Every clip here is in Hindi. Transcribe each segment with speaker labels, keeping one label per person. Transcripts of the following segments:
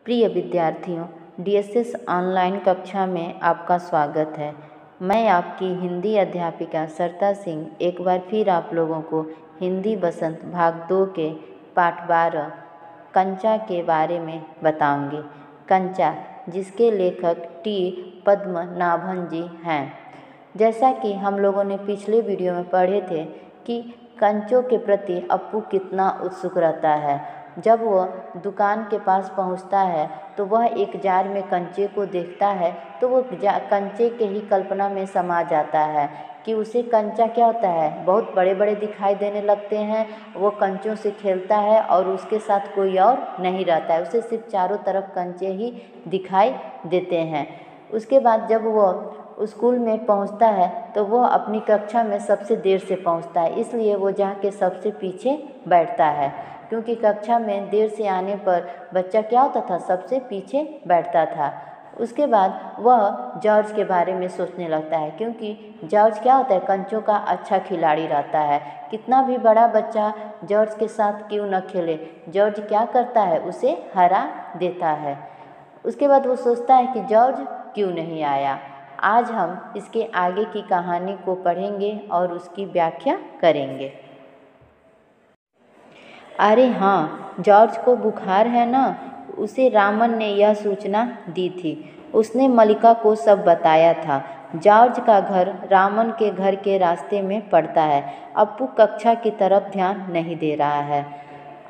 Speaker 1: प्रिय विद्यार्थियों, डीएसएस ऑनलाइन कक्षा में आपका स्वागत है। मैं आपकी हिंदी अध्यापिका सरता सिंह एक बार फिर आप लोगों को हिंदी बसंत भाग 2 के पाठ 12 कंचा के बारे में बताऊंगी। कंचा, जिसके लेखक टी पद्मनाभन जी हैं। जैसा कि हम लोगों ने पिछले वीडियो में पढ़े थे कि कंचों के प्रति अप्पू कितना उत्सुक रहता है। जब वह दुकान के पास पहुंचता है तो वह एक जार में कंचे को देखता है तो वो कंचे के ही कल्पना में समा जाता है कि उसे कंचा क्या होता है, बहुत बड़े बड़े दिखाई देने लगते हैं। वो कंचों से खेलता है और उसके साथ कोई और नहीं रहता है, उसे सिर्फ चारों तरफ कंचे ही दिखाई देते हैं। उसके बाद जब वो स्कूल में पहुंचता है तो वह अपनी कक्षा में सबसे देर से पहुंचता है, इसलिए वो जाके सबसे पीछे बैठता है, क्योंकि कक्षा में देर से आने पर बच्चा क्या होता था, सबसे पीछे बैठता था। उसके बाद वह जॉर्ज के बारे में सोचने लगता है, क्योंकि जॉर्ज क्या होता है, कंचों का अच्छा खिलाड़ी रहता है। कितना भी बड़ा बच्चा जॉर्ज के साथ क्यों न खेले, जॉर्ज क्या करता है, उसे हरा देता है। उसके बाद वो सोचता है कि जॉर्ज क्यों नहीं आया। आज हम इसके आगे की कहानी को पढ़ेंगे और उसकी व्याख्या करेंगे। अरे हाँ, जॉर्ज को बुखार है ना, उसे रामन ने यह सूचना दी थी। उसने मलिका को सब बताया था। जॉर्ज का घर रामन के घर के रास्ते में पड़ता है। अप्पू कक्षा की तरफ ध्यान नहीं दे रहा है।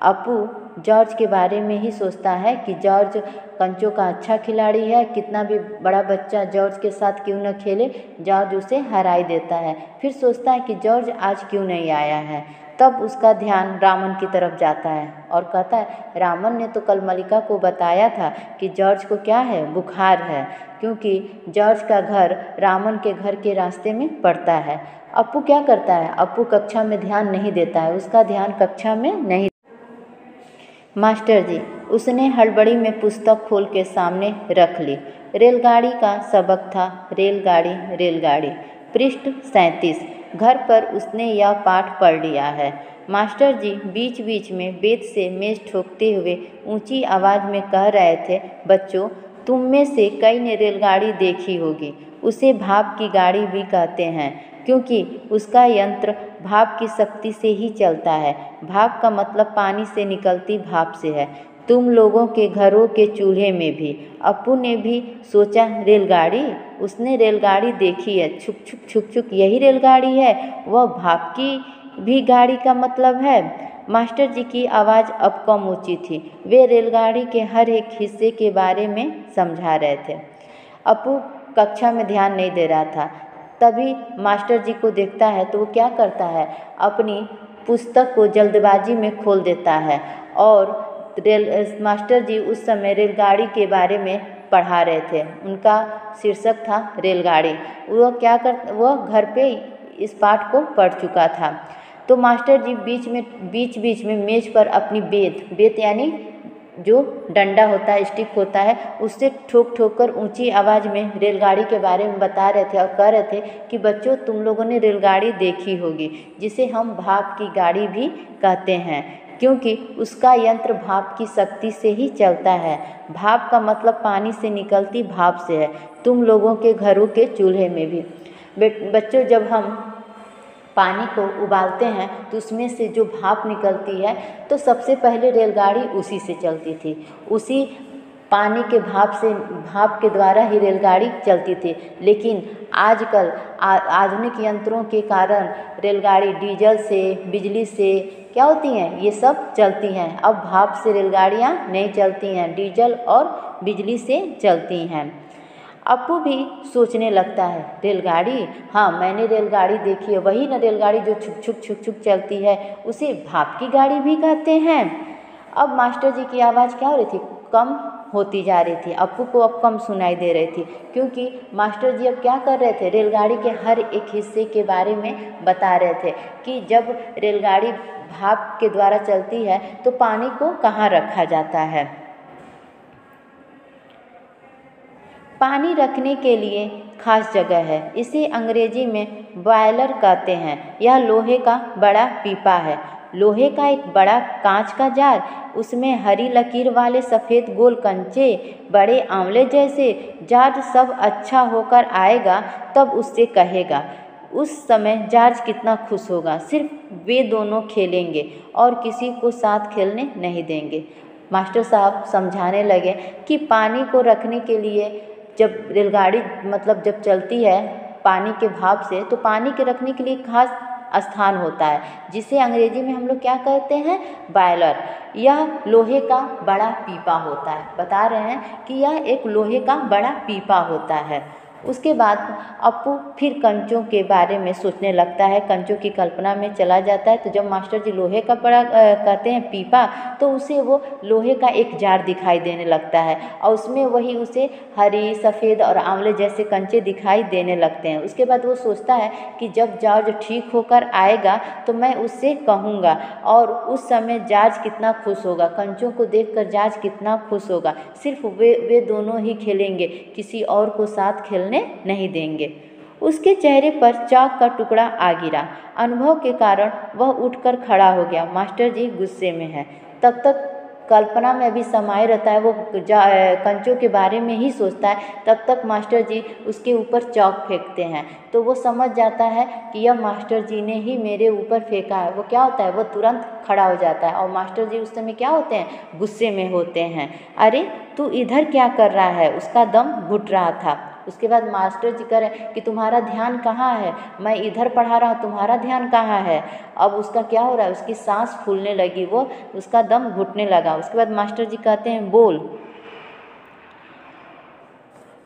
Speaker 1: अप्पू जॉर्ज के बारे में ही सोचता है कि जॉर्ज कंचों का अच्छा खिलाड़ी है, कितना भी बड़ा बच्चा जॉर्ज के साथ क्यों न खेले, जॉर्ज उसे हराई देता है। फिर सोचता है कि जॉर्ज आज क्यों नहीं आया है। तब उसका ध्यान रामन की तरफ जाता है और कहता है, रामन ने तो कल मलिका को बताया था कि जॉर्ज को क्या है, बुखार है, क्योंकि जॉर्ज का घर रामन के घर के रास्ते में पड़ता है। अप्पू क्या करता है, अप्पू कक्षा में ध्यान नहीं देता है, उसका ध्यान कक्षा में नहीं। मास्टर जी, उसने हड़बड़ी में पुस्तक खोल के सामने रख ली। रेलगाड़ी का सबक था, रेलगाड़ी रेलगाड़ी, पृष्ठ 37। घर पर उसने यह पाठ पढ़ लिया है। मास्टर जी बीच बीच में बेत से मेज ठोकते हुए ऊंची आवाज़ में कह रहे थे, बच्चों, तुम में से कई ने रेलगाड़ी देखी होगी। उसे भाप की गाड़ी भी कहते हैं, क्योंकि उसका यंत्र भाप की शक्ति से ही चलता है। भाप का मतलब पानी से निकलती भाप से है। तुम लोगों के घरों के चूल्हे में भी। अप्पू ने भी सोचा, रेलगाड़ी, उसने रेलगाड़ी देखी है, छुक छुक छुक छुक, यही रेलगाड़ी है, वह भाप की भी गाड़ी का मतलब है। मास्टर जी की आवाज़ अब कम ऊंची थी। वे रेलगाड़ी के हर एक हिस्से के बारे में समझा रहे थे। अप्पू कक्षा में ध्यान नहीं दे रहा था। तभी मास्टर जी को देखता है तो वो क्या करता है, अपनी पुस्तक को जल्दबाजी में खोल देता है और मास्टर जी उस समय रेलगाड़ी के बारे में पढ़ा रहे थे। उनका शीर्षक था रेलगाड़ी। वह घर पे इस पाठ को पढ़ चुका था। तो मास्टर जी बीच बीच में मेज पर अपनी बेत यानी जो डंडा होता है, स्टिक होता है, उससे ठोक ठोक कर ऊंची आवाज़ में रेलगाड़ी के बारे में बता रहे थे और कह रहे थे कि बच्चों, तुम लोगों ने रेलगाड़ी देखी होगी, जिसे हम भाप की गाड़ी भी कहते हैं, क्योंकि उसका यंत्र भाप की शक्ति से ही चलता है। भाप का मतलब पानी से निकलती भाप से है। तुम लोगों के घरों के चूल्हे में भी। बच्चों, जब हम पानी को उबालते हैं तो उसमें से जो भाप निकलती है, तो सबसे पहले रेलगाड़ी उसी से चलती थी। उसी पानी के भाप के द्वारा ही रेलगाड़ी चलती थी। लेकिन आजकल आधुनिक यंत्रों के कारण रेलगाड़ी डीजल से, बिजली से क्या होती हैं, ये सब चलती हैं। अब भाप से रेलगाड़ियाँ नहीं चलती हैं, डीजल और बिजली से चलती हैं। अप्पू भी सोचने लगता है, रेलगाड़ी, हाँ मैंने रेलगाड़ी देखी है, वही ना रेलगाड़ी जो छुक छुक छुक छुक चलती है, उसे भाप की गाड़ी भी कहते हैं। अब मास्टर जी की आवाज़ क्या हो रही थी, कम होती जा रही थी। अप्पू को अब कम सुनाई दे रही थी, क्योंकि मास्टर जी अब क्या कर रहे थे, रेलगाड़ी के हर एक हिस्से के बारे में बता रहे थे कि जब रेलगाड़ी भाप के द्वारा चलती है तो पानी को कहाँ रखा जाता है। पानी रखने के लिए खास जगह है, इसे अंग्रेजी में बॉयलर कहते हैं। यह लोहे का बड़ा पीपा है। लोहे का एक बड़ा कांच का जार, उसमें हरी लकीर वाले सफ़ेद गोल कंचे, बड़े आंवले जैसे। जॉर्ज सब अच्छा होकर आएगा तब उससे कहेगा। उस समय जॉर्ज कितना खुश होगा। सिर्फ वे दोनों खेलेंगे और किसी को साथ खेलने नहीं देंगे। मास्टर साहब समझाने लगे कि पानी को रखने के लिए जब रेलगाड़ी जब चलती है पानी के भाप से, तो पानी के रखने के लिए खास स्थान होता है, जिसे अंग्रेजी में हम लोग क्या कहते हैं, बॉयलर। यह लोहे का बड़ा पीपा होता है। बता रहे हैं कि यह एक लोहे का बड़ा पीपा होता है। उसके बाद अप्पू फिर कंचों के बारे में सोचने लगता है, कंचों की कल्पना में चला जाता है। तो जब मास्टर जी लोहे का बड़ा कहते हैं पीपा, तो उसे वो लोहे का एक जार दिखाई देने लगता है और उसमें वही उसे हरी, सफ़ेद और आंवले जैसे कंचे दिखाई देने लगते हैं। उसके बाद वो सोचता है कि जब जॉर्ज ठीक होकर आएगा तो मैं उससे कहूँगा, और उस समय जॉर्ज कितना खुश होगा, कंचों को देखकर जॉर्ज कितना खुश होगा। सिर्फ वे दोनों ही खेलेंगे, किसी और को साथ खेलने नहीं देंगे। उसके चेहरे पर चाक का टुकड़ा आ गिरा। अनुभव के कारण वह उठकर खड़ा हो गया। मास्टर जी गुस्से में है। तब तक कल्पना में भी समाये रहता है, वो कंचों के बारे में ही सोचता है। तब तक मास्टर जी उसके ऊपर चौक फेंकते हैं, तो वो समझ जाता है कि यह मास्टर जी ने ही मेरे ऊपर फेंका है। वो क्या होता है, वो तुरंत खड़ा हो जाता है और मास्टर जी उस समय क्या होते हैं, गुस्से में होते हैं। अरे तू इधर क्या कर रहा है, उसका दम घुट रहा था। उसके बाद मास्टर जी कह रहे हैं कि तुम्हारा ध्यान कहाँ है, मैं इधर पढ़ा रहा हूँ, तुम्हारा ध्यान कहाँ है। अब उसका क्या हो रहा है, उसकी सांस फूलने लगी, वो उसका दम घुटने लगा। उसके बाद मास्टर जी कहते हैं बोल।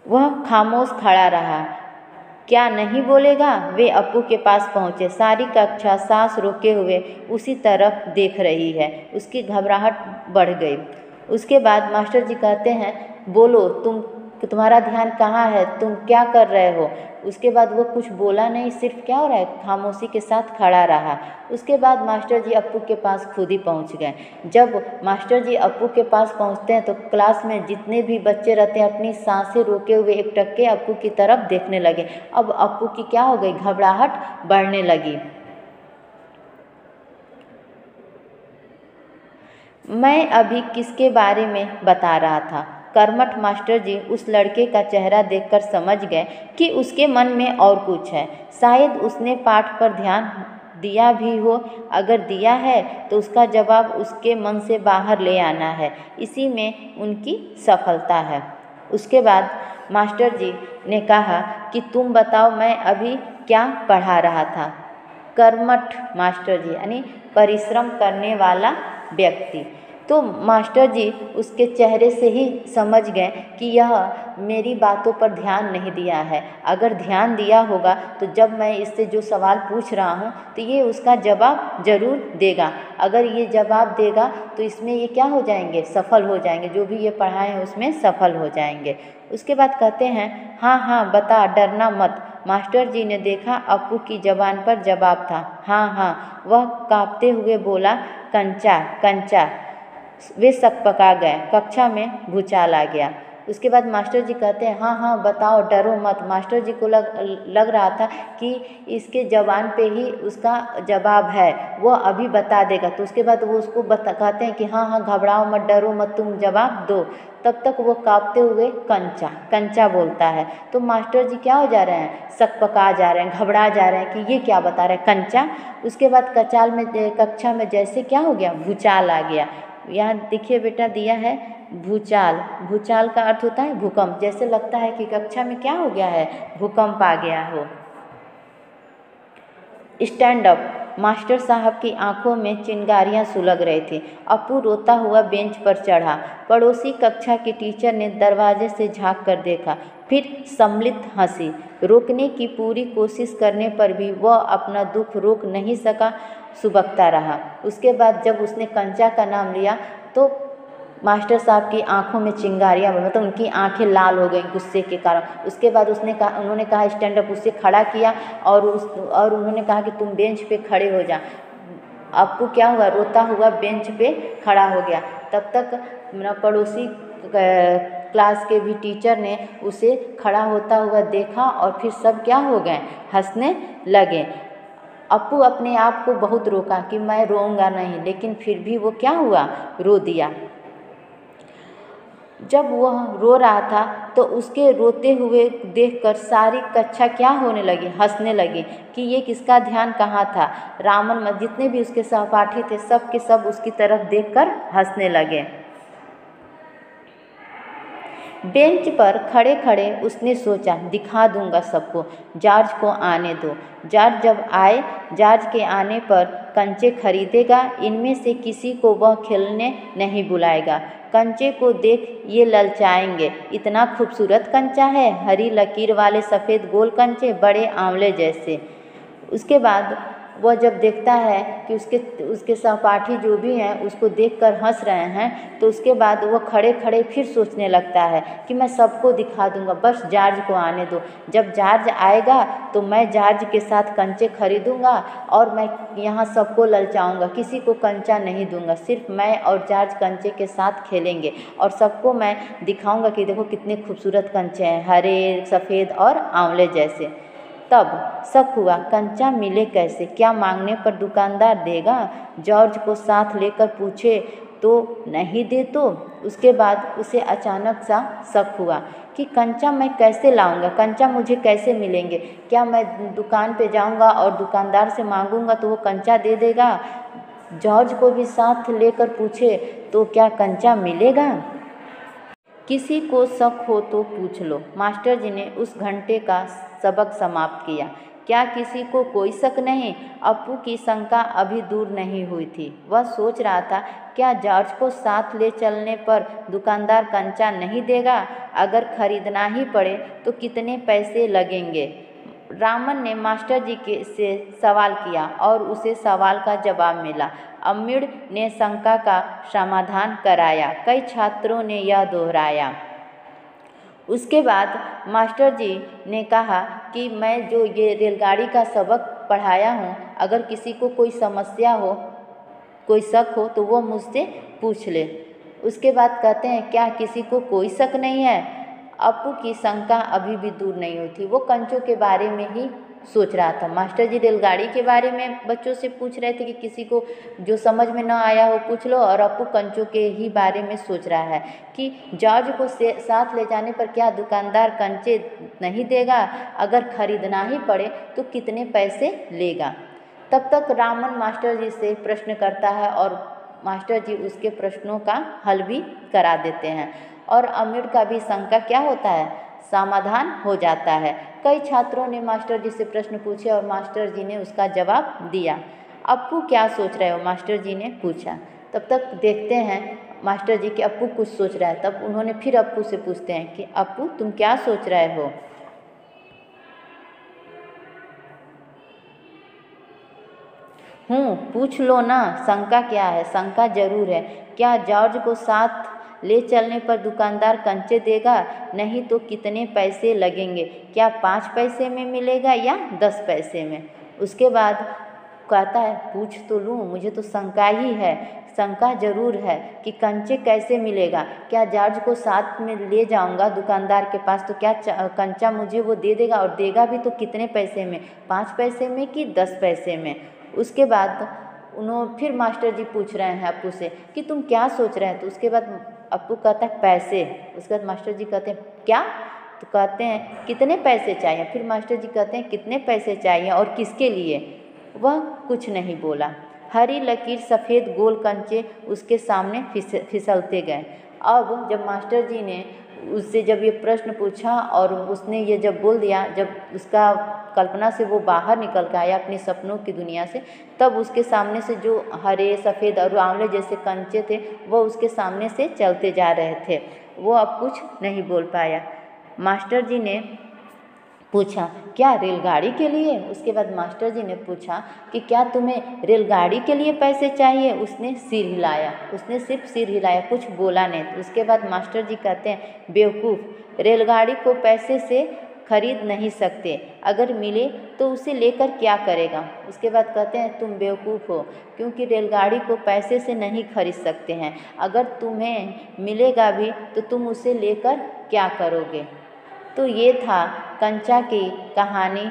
Speaker 1: वह खामोश खड़ा रहा। क्या नहीं बोलेगा। वे अप्पू के पास पहुँचे। सारी कक्षा सांस रोके हुए उसी तरफ देख रही है। उसकी घबराहट बढ़ गई। उसके बाद मास्टर जी कहते हैं बोलो, तुम्हारा ध्यान कहाँ है, तुम क्या कर रहे हो। उसके बाद वो कुछ बोला नहीं, सिर्फ क्या हो रहा है, खामोशी के साथ खड़ा रहा। उसके बाद मास्टर जी अप्पू के पास खुद ही पहुँच गए। जब मास्टर जी अप्पू के पास पहुँचते हैं तो क्लास में जितने भी बच्चे रहते हैं अपनी सांसें रोके हुए एकटक्के अप्पू की तरफ देखने लगे। अब अप्पू की क्या हो गई, घबराहट बढ़ने लगी। मैं अभी किसके बारे में बता रहा था। कर्मठ मास्टर जी उस लड़के का चेहरा देखकर समझ गए कि उसके मन में और कुछ है। शायद उसने पाठ पर ध्यान दिया भी हो। अगर दिया है तो उसका जवाब उसके मन से बाहर ले आना है। इसी में उनकी सफलता है। उसके बाद मास्टर जी ने कहा कि तुम बताओ मैं अभी क्या पढ़ा रहा था। कर्मठ मास्टर जी यानी परिश्रम करने वाला व्यक्ति। तो मास्टर जी उसके चेहरे से ही समझ गए कि यह मेरी बातों पर ध्यान नहीं दिया है। अगर ध्यान दिया होगा तो जब मैं इससे जो सवाल पूछ रहा हूँ तो ये उसका जवाब ज़रूर देगा। अगर ये जवाब देगा तो इसमें ये क्या हो जाएंगे, सफल हो जाएंगे। जो भी ये पढ़ाए हैं उसमें सफल हो जाएंगे। उसके बाद कहते हैं हाँ हाँ बता, डरना मत। मास्टर जी ने देखा अप्पू की ज़बान पर जवाब था हाँ हाँ। वह काँपते हुए बोला कंचा कंचा। वे सकपका गए। कक्षा में भूचाल आ गया। उसके बाद मास्टर जी कहते हैं हाँ हाँ बताओ, डरो मत। मास्टर जी को लग रहा था कि इसके जवान पे ही उसका जवाब है, वो अभी बता देगा। तो उसके बाद वो उसको कहते हैं कि हाँ हाँ घबराओ मत, डरो मत, तुम जवाब दो। तब तक वो काँपते हुए कंचा कंचा बोलता है। तो मास्टर जी क्या हो जा रहे हैं, सकपका जा रहे हैं, घबरा जा रहे हैं कि ये क्या बता रहे हैं, कंचा। उसके बाद कक्षा में जैसे क्या हो गया, भूचाल आ गया। यहाँ देखिए बेटा दिया है भूचाल। भूचाल का अर्थ होता है भूकंप। जैसे लगता है कि कक्षा में क्या हो गया है, भूकंप आ गया हो। Stand up. मास्टर साहब की आंखों में चिंगारियां सुलग रही थी। अप्पू रोता हुआ बेंच पर चढ़ा। पड़ोसी कक्षा के टीचर ने दरवाजे से झांक कर देखा, फिर सम्मिलित हंसी। रोकने की पूरी कोशिश करने पर भी वह अपना दुख रोक नहीं सका, सुबकता रहा। उसके बाद जब उसने कंचा का नाम लिया तो मास्टर साहब की आंखों में चिंगारियां, उनकी आंखें लाल हो गई गुस्से के कारण। उसके बाद उन्होंने कहा स्टैंड अप। उससे खड़ा किया और उन्होंने कहा कि तुम बेंच पे खड़े हो जा। अप्पू क्या हुआ, रोता हुआ बेंच पे खड़ा हो गया। तब तक पड़ोसी क्लास के भी टीचर ने उसे खड़ा होता हुआ देखा और फिर सब क्या हो गए, हंसने लगे। अप्पू अपने आप को बहुत रोका कि मैं रोऊंगा नहीं, लेकिन फिर भी वो क्या हुआ, रो दिया। जब वह रो रहा था तो उसके रोते हुए देखकर सारी कक्षा क्या होने लगी, हंसने लगी कि ये किसका ध्यान कहाँ था। रामन जितने भी उसके सहपाठी थे सब के सब उसकी तरफ देखकर हंसने लगे। बेंच पर खड़े खड़े उसने सोचा, दिखा दूंगा सबको, जॉर्ज को आने दो। जॉर्ज जब आए, जॉर्ज के आने पर कंचे खरीदेगा, इनमें से किसी को वह खेलने नहीं बुलाएगा। कंचे को देख ये ललचाएंगे, इतना खूबसूरत कंचा है, हरी लकीर वाले सफ़ेद गोल कंचे, बड़े आंवले जैसे। उसके बाद वह जब देखता है कि उसके सहपाठी जो भी हैं उसको देखकर हंस रहे हैं, तो उसके बाद वह खड़े खड़े फिर सोचने लगता है कि मैं सबको दिखा दूंगा, बस जॉर्ज को आने दो। जब जॉर्ज आएगा तो मैं जॉर्ज के साथ कंचे खरीदूंगा और मैं यहाँ सबको ललचाऊंगा, किसी को कंचा नहीं दूंगा, सिर्फ मैं और जॉर्ज कंचे के साथ खेलेंगे और सबको मैं दिखाऊंगा कि देखो कितने खूबसूरत कंचे हैं, हरे, सफ़ेद और आंवले जैसे। तब शक हुआ, कंचा मिले कैसे, क्या मांगने पर दुकानदार देगा? जॉर्ज को साथ लेकर पूछे तो नहीं दे तो? उसके बाद उसे अचानक सा शक हुआ कि कंचा मैं कैसे लाऊंगा, कंचा मुझे कैसे मिलेंगे? क्या मैं दुकान पे जाऊंगा और दुकानदार से मांगूंगा तो वो कंचा दे देगा? जॉर्ज को भी साथ लेकर पूछे तो क्या कंचा मिलेगा? किसी को शक हो तो पूछ लो। मास्टर जी ने उस घंटे का सबक समाप्त किया। क्या किसी को कोई शक नहीं? अप्पू की शंका अभी दूर नहीं हुई थी। वह सोच रहा था, क्या जॉर्ज को साथ ले चलने पर दुकानदार कंचा नहीं देगा? अगर खरीदना ही पड़े तो कितने पैसे लगेंगे? रामन ने मास्टर जी से सवाल किया और उसे सवाल का जवाब मिला। अम्मीड़ ने शंका का समाधान कराया। कई छात्रों ने यह दोहराया। उसके बाद मास्टर जी ने कहा कि मैं जो ये रेलगाड़ी का सबक पढ़ाया हूँ, अगर किसी को कोई समस्या हो, कोई शक हो तो वो मुझसे पूछ ले। उसके बाद कहते हैं, क्या किसी को कोई शक नहीं है? अप्पू की शंका अभी भी दूर नहीं हुई थी। वो कंचों के बारे में ही सोच रहा था। मास्टर जी रेलगाड़ी के बारे में बच्चों से पूछ रहे थे कि किसी को जो समझ में ना आया हो पूछ लो, और अप्पू कंचों के ही बारे में सोच रहा है कि जॉर्ज को साथ ले जाने पर क्या दुकानदार कंचे नहीं देगा? अगर खरीदना ही पड़े तो कितने पैसे लेगा? तब तक रामन मास्टर जी से प्रश्न करता है और मास्टर जी उसके प्रश्नों का हल भी करा देते हैं और अमीर का भी शंका क्या होता है, समाधान हो जाता है। कई छात्रों ने मास्टर जी से प्रश्न पूछे और मास्टर जी ने उसका जवाब दिया। अप्पू क्या सोच रहे हो? मास्टर जी ने पूछा। तब तक देखते हैं मास्टर जी कि अप्पू कुछ सोच रहा है। तब उन्होंने फिर अप्पू से पूछते हैं कि अप्पू तुम क्या सोच रहे हो? पूछ लो ना, शंका क्या है? शंका जरूर है। क्या जॉर्ज को साथ ले चलने पर दुकानदार कंचे देगा? नहीं तो कितने पैसे लगेंगे? क्या 5 पैसे में मिलेगा या 10 पैसे में? उसके बाद कहता है, पूछ तो लूँ, मुझे तो शंका ही है। शंका जरूर है कि कंचे कैसे मिलेगा। क्या जॉर्ज को साथ में ले जाऊंगा दुकानदार के पास तो क्या कंचा मुझे वो दे देगा, और देगा भी तो कितने पैसे में, 5 पैसे में कि 10 पैसे में? उसके बाद फिर मास्टर जी पूछ रहे हैं अप्पू से कि तुम क्या सोच रहे हैं? तो उसके बाद अप्पू कहता है पैसे। उसके बाद मास्टर जी कहते हैं क्या? तो कहते हैं कितने पैसे चाहिए? फिर मास्टर जी कहते हैं कितने पैसे चाहिए और किसके लिए? वह कुछ नहीं बोला। हरी लकीर सफ़ेद गोल कंचे उसके सामने फिसलते गए। अब जब मास्टर जी ने उससे जब ये प्रश्न पूछा और उसने ये जब बोल दिया, जब उसका कल्पना से वो बाहर निकल के आया अपने सपनों की दुनिया से, तब उसके सामने से जो हरे, सफ़ेद और आंवले जैसे कंचे थे वो उसके सामने से चलते जा रहे थे। वो अब कुछ नहीं बोल पाया। मास्टर जी ने पूछा, क्या रेलगाड़ी के लिए? उसके बाद मास्टर जी ने पूछा कि क्या तुम्हें रेलगाड़ी के लिए पैसे चाहिए? उसने सिर हिलाया, उसने सिर्फ सिर हिलाया, कुछ बोला नहीं। तो उसके बाद मास्टर जी कहते हैं, बेवकूफ़, रेलगाड़ी को पैसे से खरीद नहीं सकते, अगर मिले तो उसे लेकर क्या करेगा? उसके बाद कहते हैं, तुम बेवकूफ़ हो, क्योंकि रेलगाड़ी को पैसे से नहीं खरीद सकते हैं, अगर तुम्हें मिलेगा भी तो तुम उसे लेकर क्या करोगे? तो ये था कंचा की कहानी।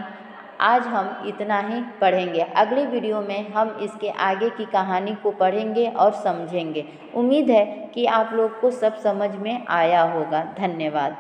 Speaker 1: आज हम इतना ही पढ़ेंगे। अगली वीडियो में हम इसके आगे की कहानी को पढ़ेंगे और समझेंगे। उम्मीद है कि आप लोग को सब समझ में आया होगा। धन्यवाद।